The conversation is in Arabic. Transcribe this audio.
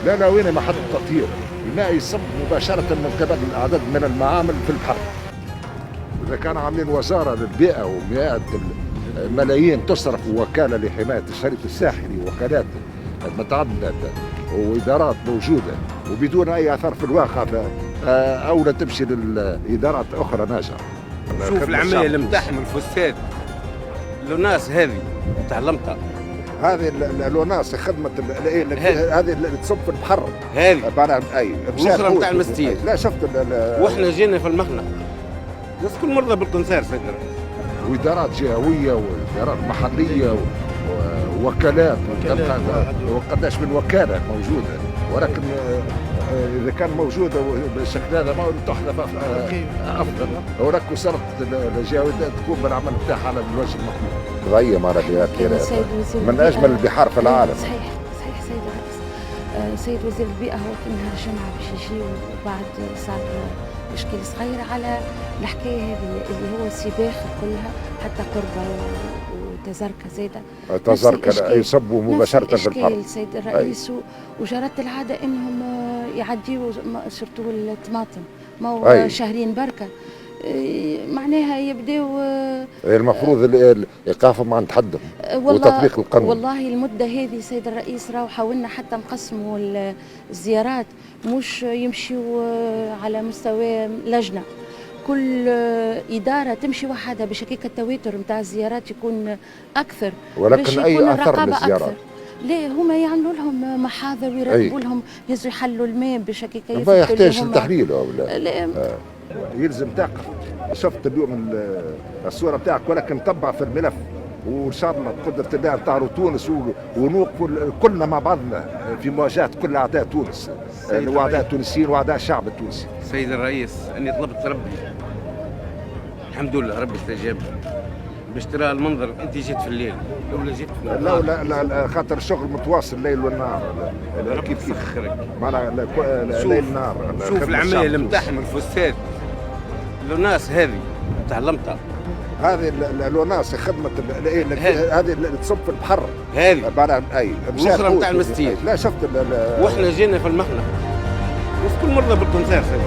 لا وين محطة تطهير الماء يصب مباشرة من قبل عدد من المعامل في البحر. إذا كان عاملين وزارة للبيئة ومئات الملايين تصرف وكالة لحماية الشريط الساحلي ووكالات متعددة وإدارات موجودة وبدون أي أثر في الواقع، أولى تمشي للإدارات أخرى ناجحة. شوف العملية اللي متاحم الفساد لوناس هذه تعلمتها. هذه الوناس خدمة هذه اللي تصب في البحر هذه بعد أي الأخرى نتاع المستير. لا شفت واحنا جينا في المخنق بس كل مرة بالقنصار سيد الرئيس. وإدارات جهوية وإدارات محلية ووكالات وقداش من وكالة موجودة، ولكن إذا كان موجودة بالشكل هذا ما تحذف أفضل، ولكن وصلت الجهوية تكون بالعمل بتاعها على الوجه المطلوب. ضيم على من أجمل البحار في العالم. صحيح سيد الرئيس. سيد وزير البيئة هو كان نهار الجمعة باش يجي، وبعد صار مشكلة صغيرة على الحكاية هذه اللي هو السباخ كلها حتى قربة وتزركة زايدة. تزركة يصبوا مباشرة في البحر. سيد الرئيس وجرت العادة انهم يعديوا سورتو الطماطم ما هو شهرين بركة، معناها يبداو المفروض ايقافهم عن تحدث وتطبيق القانون. والله المده هذه سيد الرئيس راهو حاولنا حتى نقسموا الزيارات، مش يمشيوا على مستوى لجنه، كل اداره تمشي وحدها باش هكاك التواتر نتاع الزيارات يكون اكثر، ولكن اي اثر للزيارات. ليه هما يعملوا لهم محاضر ويرتبوا لهم يهزوا يحلوا الماء باش هكاك ما يحتاج لتحليل ولا يلزم تعقل. شفت اليوم الصوره بتاعك ولكن طبع في الملف، وان شاء الله بقدره الله نطهروا تونس ونوقفوا كلنا مع بعضنا في مواجهه كل اعداء تونس، واعداء التونسيين واعداء الشعب التونسي. سيد الرئيس اني طلبت ربي الحمد لله ربي استجاب باش ترى المنظر. انت جيت في الليل ولا جيت في النهار؟ لا خاطر الشغل متواصل الليل والنهار. كيف يسخرك ليل نهار. شوف العمليه اللي متاحم الفساد لوناس هذه تعلمتها. هذه الوناس خدمة هذه اللي تصب في البحر هذه بعد أي الأخرى نتاع المستير. لا شفت واحنا جينا في المخنق بس كل مرة بالقنصار سيد.